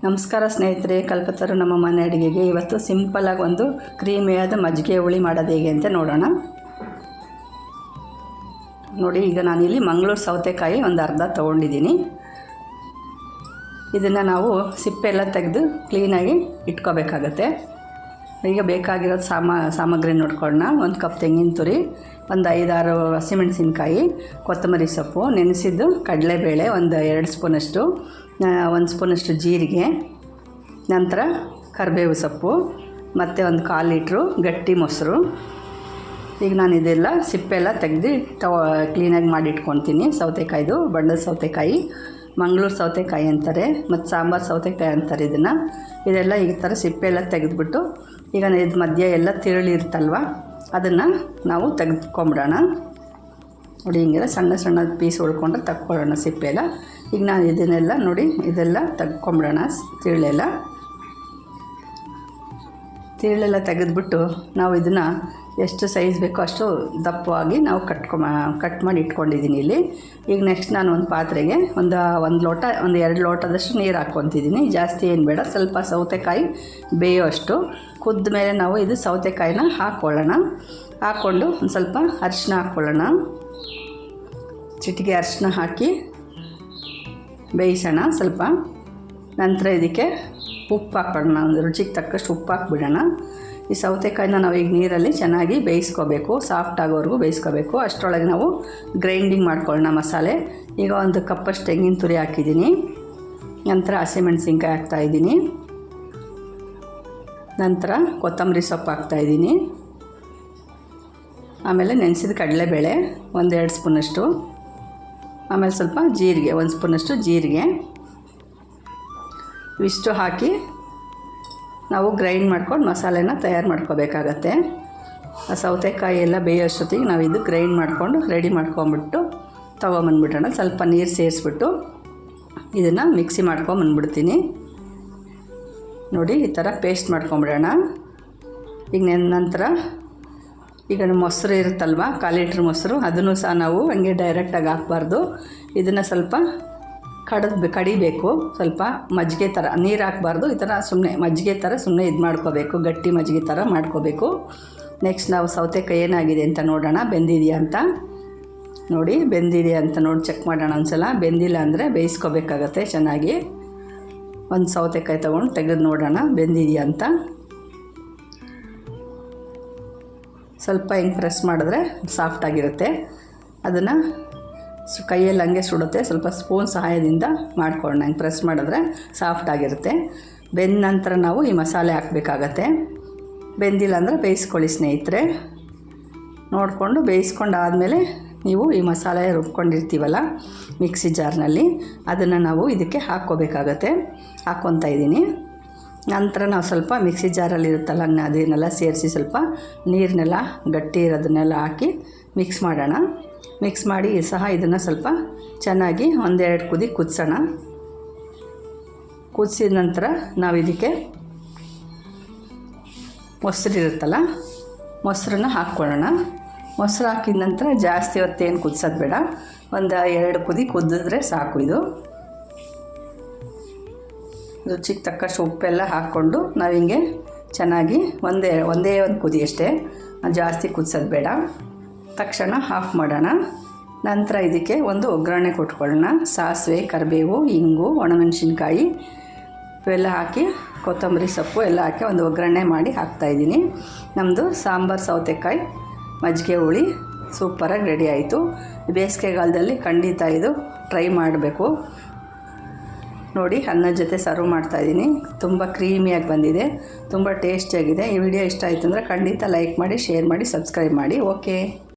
ನಮಸ್ಕಾರ ಸ್ನೇಹಿತರೆ, ಕಲ್ಪತರು ನಮ್ಮ ಮನೆ ಅಡುಗೆಗೆ ಇವತ್ತು ಸಿಂಪಲಾಗಿ ಒಂದು ಕ್ರೀಮಿಯಾದ ಮಜ್ಜಿಗೆ ಹುಳಿ ಮಾಡೋದು ಹೇಗೆ ಅಂತ ನೋಡೋಣ. ನೋಡಿ, ಈಗ ನಾನಿಲ್ಲಿ ಮಂಗಳೂರು ಸೌತೆಕಾಯಿ ಒಂದು ಅರ್ಧ ತೊಗೊಂಡಿದ್ದೀನಿ. ಇದನ್ನು ನಾವು ಸಿಪ್ಪೆ ಎಲ್ಲ ತೆಗೆದು ಕ್ಲೀನಾಗಿ ಇಟ್ಕೋಬೇಕಾಗತ್ತೆ. ಈಗ ಬೇಕಾಗಿರೋದು ಸಾಮಗ್ರಿ ನೋಡ್ಕೊಳ್ಳೋಣ. ಒಂದು ಕಪ್ ತೆಂಗಿನ ತುರಿ, ಒಂದು 5-6 ಹಸಿಮೆಣಸಿನ್ಕಾಯಿ, ಕೊತ್ತಂಬರಿ ಸೊಪ್ಪು, ನೆನೆಸಿದ್ದು ಕಡಲೆಬೇಳೆ ಒಂದು 2 ಸ್ಪೂನಷ್ಟು, 1 ಸ್ಪೂನಷ್ಟು ಜೀರಿಗೆ, ನಂತರ ಕರಿಬೇವು ಸೊಪ್ಪು ಮತ್ತು ಒಂದು 1/4 ಲೀಟ್ರು ಗಟ್ಟಿ ಮೊಸರು. ಈಗ ನಾನು ಇದೆಲ್ಲ ಸಿಪ್ಪೆಲ್ಲ ತೆಗೆದು ಕ್ಲೀನಾಗಿ ಮಾಡಿ ಇಟ್ಕೊತೀನಿ. ಸೌತೆಕಾಯಿದು ಬಣ್ಣದ ಸೌತೆಕಾಯಿ, ಮಂಗಳೂರು ಸೌತೆಕಾಯಿ ಅಂತಾರೆ, ಮತ್ತು ಸಾಂಬಾರು ಸೌತೆಕಾಯಿ ಅಂತಾರೆ ಇದೆಲ್ಲ ಈ ಥರ ಸಿಪ್ಪೆಲ್ಲ ತೆಗೆದುಬಿಟ್ಟು ಈಗ ಇದು ಮಧ್ಯೆ ಎಲ್ಲ ತಿರುಳಿ ಇರುತ್ತಲ್ವ, ಅದನ್ನು ನಾವು ತೆಗೆದುಕೊಂಬಿಡೋಣ. ನೋಡಿ, ಹಿಂಗೆಲ್ಲ ಸಣ್ಣ ಸಣ್ಣ ಪೀಸ್ ಉಳ್ಕೊಂಡ್ರೆ ತಕ್ಕೊಳ್ಳೋಣ ಸಿಪ್ಪೆಲ್ಲ. ಈಗ ನಾನು ಇದನ್ನೆಲ್ಲ ನೋಡಿ ಇದೆಲ್ಲ ತೆಗ್ಕೊಂಬಿಡೋಣ. ತಿರುಳೆಲ್ಲ ತೆಗೆದುಬಿಟ್ಟು ನಾವು ಇದನ್ನು ಎಷ್ಟು ಸೈಜ್ ಬೇಕೋ ಅಷ್ಟು ದಪ್ಪವಾಗಿ ನಾವು ಕಟ್ ಮಾಡಿ ಇಟ್ಕೊಂಡಿದ್ದೀನಿ ಇಲ್ಲಿ. ಈಗ ನೆಕ್ಸ್ಟ್ ನಾನು ಒಂದು ಪಾತ್ರೆಗೆ ಒಂದು 2 ಲೋಟದಷ್ಟು ನೀರು ಹಾಕ್ಕೊತಿದ್ದೀನಿ. ಜಾಸ್ತಿ ಏನು ಬೇಡ, ಸ್ವಲ್ಪ ಸೌತೆಕಾಯಿ ಬೇಯೋ ಅಷ್ಟು ಕುದ್ದ ಮೇಲೆ ನಾವು ಇದು ಸೌತೆಕಾಯಿನ ಹಾಕ್ಕೊಂಡು ಒಂದು ಸ್ವಲ್ಪ ಅರಿಶಿನ ಹಾಕ್ಕೊಳ್ಳೋಣ. ಚಿಟಿಕೆ ಅರಿಶಿನ ಹಾಕಿ ಬೇಯಿಸೋಣ ಸ್ವಲ್ಪ. ನಂತರ ಇದಕ್ಕೆ ಉಪ್ಪು ಹಾಕೋಣ, ಒಂದು ರುಚಿಗೆ ತಕ್ಕಷ್ಟು ಉಪ್ಪು ಹಾಕ್ಬಿಡೋಣ. ಈ ಸೌತೆಕಾಯಿನ ನಾವು ಈಗ ನೀರಲ್ಲಿ ಚೆನ್ನಾಗಿ ಬೇಯಿಸ್ಕೋಬೇಕು, ಸಾಫ್ಟ್ ಆಗೋವರೆಗೂ ಬೇಯಿಸ್ಕೋಬೇಕು. ಅಷ್ಟರೊಳಗೆ ನಾವು ಗ್ರೈಂಡಿಂಗ್ ಮಾಡ್ಕೊಳ್ಳೋಣ ಮಸಾಲೆ. ಈಗ 1 ಕಪ್ಪಷ್ಟು ತೆಂಗಿನ ತುರಿ ಹಾಕಿದ್ದೀನಿ, ನಂತರ ಹಸಿಮೆಣಸಿನ್ಕಾಯಿ ಹಾಕ್ತಾಯಿದ್ದೀನಿ, ನಂತರ ಕೊತ್ತಂಬರಿ ಸೊಪ್ಪು ಹಾಕ್ತಾಯಿದ್ದೀನಿ, ಆಮೇಲೆ ನೆನೆಸಿದ ಕಡಲೆಬೇಳೆ 1-2 ಸ್ಪೂನಷ್ಟು, ಆಮೇಲೆ ಸ್ವಲ್ಪ ಜೀರಿಗೆ 1 ಸ್ಪೂನಷ್ಟು ಜೀರಿಗೆ. ಇವಿಷ್ಟು ಹಾಕಿ ನಾವು ಗ್ರೈಂಡ್ ಮಾಡ್ಕೊಂಡು ಮಸಾಲೆನ ತಯಾರು ಮಾಡ್ಕೋಬೇಕಾಗತ್ತೆ. ಆ ಸೌತೆಕಾಯಿ ಎಲ್ಲ ಬೇಯೋಷ್ಟೊತ್ತಿಗೆ ನಾವು ಇದು ಗ್ರೈಂಡ್ ಮಾಡಿಕೊಂಡು ರೆಡಿ ಮಾಡ್ಕೊಂಬಿಟ್ಟು ತೊಗೊಂಬಂದ್ಬಿಡೋಣ. ಸ್ವಲ್ಪ ನೀರು ಸೇರಿಸ್ಬಿಟ್ಟು ಇದನ್ನು ಮಿಕ್ಸಿ ಮಾಡ್ಕೊಂಬಂದ್ಬಿಡ್ತೀನಿ. ನೋಡಿ, ಈ ಥರ ಪೇಸ್ಟ್ ಮಾಡ್ಕೊಂಬಿಡೋಣ. ಈಗ ನಂತರ ಈಗ ಮೊಸರು ಇರುತ್ತಲ್ವ, 1/4 ಲೀಟ್ರ್ ಮೊಸರು, ಅದನ್ನು ಸಹ ನಾವು ಹಂಗೆ ಡೈರೆಕ್ಟಾಗಿ ಹಾಕಬಾರ್ದು. ಇದನ್ನು ಸ್ವಲ್ಪ ಕಡಿಬೇಕು. ಸ್ವಲ್ಪ ಮಜ್ಜಿಗೆ ಥರ, ನೀರು ಹಾಕಬಾರ್ದು. ಈ ಥರ ಸುಮ್ಮನೆ ಮಜ್ಜಿಗೆ ಥರ ಸುಮ್ಮನೆ ಇದು ಮಾಡ್ಕೋಬೇಕು, ಗಟ್ಟಿ ಮಜ್ಜಿಗೆ ಥರ ಮಾಡ್ಕೋಬೇಕು. ನೆಕ್ಸ್ಟ್ ನಾವು ಸೌತೆಕಾಯಿ ಏನಾಗಿದೆ ಅಂತ ನೋಡೋಣ, ಬೆಂದಿದೆಯಾ ಅಂತ. ನೋಡಿ, ಬೆಂದಿದೆಯಾ ಅಂತ ನೋಡಿ ಚೆಕ್ ಮಾಡೋಣ ಒಂದ್ಸಲ. ಬೆಂದಿಲ್ಲ ಅಂದರೆ ಬೇಯಿಸ್ಕೋಬೇಕಾಗತ್ತೆ ಚೆನ್ನಾಗಿ. ಒಂದು ಸೌತೆಕಾಯಿ ತೊಗೊಂಡು ತೆಗೆದು ನೋಡೋಣ ಬೆಂದಿದೆಯಾ ಅಂತ. ಸ್ವಲ್ಪ ಹಿಂಗೆ ಪ್ರೆಸ್ ಮಾಡಿದ್ರೆ ಸಾಫ್ಟಾಗಿರುತ್ತೆ. ಅದನ್ನು ಕೈಯಲ್ಲಿ ಹಂಗೆ ಸುಡುತ್ತೆ, ಸ್ವಲ್ಪ ಸ್ಪೂನ್ ಸಹಾಯದಿಂದ ಮಾಡ್ಕೊಳ್ಳೋಣ. ಹಿಂಗೆ ಪ್ರೆಸ್ ಮಾಡಿದ್ರೆ ಸಾಫ್ಟಾಗಿರುತ್ತೆ. ಬೆಂದ ನಂತರ ನಾವು ಈ ಮಸಾಲೆ ಹಾಕಬೇಕಾಗತ್ತೆ. ಬೆಂದಿಲ್ಲ ಅಂದರೆ ಬೇಯಿಸ್ಕೊಳ್ಳಿ ಸ್ನೇಹಿತರೆ. ನೋಡಿಕೊಂಡು ಬೇಯಿಸ್ಕೊಂಡಾದಮೇಲೆ ನೀವು ಈ ಮಸಾಲೆ ರುಬ್ಕೊಂಡಿರ್ತೀವಲ್ಲ ಮಿಕ್ಸಿ ಜಾರ್ನಲ್ಲಿ, ಅದನ್ನು ನಾವು ಇದಕ್ಕೆ ಹಾಕ್ಕೋಬೇಕಾಗತ್ತೆ. ಹಾಕ್ಕೊತಾ ಇದ್ದೀನಿ. ನಂತರ ನಾವು ಸ್ವಲ್ಪ ಮಿಕ್ಸಿ ಜಾರಲ್ಲಿ ಇರುತ್ತಲ್ಲ ಅದನ್ನೆಲ್ಲ ಸೇರಿಸಿ ಸ್ವಲ್ಪ ನೀರನ್ನೆಲ್ಲ ಗಟ್ಟಿ ಇರೋದನ್ನೆಲ್ಲ ಹಾಕಿ ಮಿಕ್ಸ್ ಮಾಡೋಣ. ಮಿಕ್ಸ್ ಮಾಡಿ ಸಹ ಇದನ್ನು ಸ್ವಲ್ಪ ಚೆನ್ನಾಗಿ 1-2 ಕುದಿ ಕುದಿಸೋಣ. ಕುದಿಸಿದ ನಂತರ ನಾವು ಇದಕ್ಕೆ ಮೊಸರಿರುತ್ತಲ್ಲ, ಮೊಸರನ್ನ ಹಾಕ್ಕೊಳ್ಳೋಣ. ಮೊಸರು ಹಾಕಿದ ನಂತರ ಜಾಸ್ತಿ ಹೊತ್ತೇನು ಕುದಿಸೋದು ಬೇಡ, ಒಂದು 2 ಕುದಿ ಕುದಿದ್ರೆ ಸಾಕು. ಇದು ರುಚಿಗೆ ತಕ್ಕಷ್ಟು ಉಪ್ಪೆಲ್ಲ ಹಾಕ್ಕೊಂಡು ನಾವು ಹಿಂಗೆ ಚೆನ್ನಾಗಿ ಒಂದೇ ಒಂದು ಕುದಿ ಅಷ್ಟೇ, ಜಾಸ್ತಿ ಕುದಿಸೋದು ಬೇಡ. ತಕ್ಷಣ ಆಫ್ ಮಾಡೋಣ. ನಂತರ ಇದಕ್ಕೆ ಒಂದು ಒಗ್ಗರಣೆ ಕೊಟ್ಕೊಳ್ಳೋಣ. ಸಾಸಿವೆ, ಕರಿಬೇವು, ಇಂಗು, ಒಣಮೆಣಸಿನ್ಕಾಯಿ ಇವೆಲ್ಲ ಹಾಕಿ, ಕೊತ್ತಂಬರಿ ಸೊಪ್ಪು ಎಲ್ಲ ಹಾಕಿ ಒಂದು ಒಗ್ಗರಣೆ ಮಾಡಿ ಹಾಕ್ತಾಯಿದ್ದೀನಿ. ನಮ್ಮದು ಸಾಂಬಾರು ಸೌತೆಕಾಯಿ ಮಜ್ಜಿಗೆ ಹುಳಿ ಸೂಪರಾಗಿ ರೆಡಿ ಆಯಿತು. ಬೇಸಿಗೆಗಾಲದಲ್ಲಿ ಖಂಡಿತ ಇದು ಟ್ರೈ ಮಾಡಬೇಕು. ನೋಡಿ, ಅನ್ನದ ಜೊತೆ ಸರ್ವ್ ಮಾಡ್ತಾಯಿದ್ದೀನಿ. ತುಂಬ ಕ್ರೀಮಿಯಾಗಿ ಬಂದಿದೆ, ತುಂಬ ಟೇಸ್ಟಿಯಾಗಿದೆ. ಈ ವಿಡಿಯೋ ಇಷ್ಟ ಆಯಿತು ಅಂದರೆ ಖಂಡಿತ ಲೈಕ್ ಮಾಡಿ, ಶೇರ್ ಮಾಡಿ, ಸಬ್ಸ್ಕ್ರೈಬ್ ಮಾಡಿ. ಓಕೆ.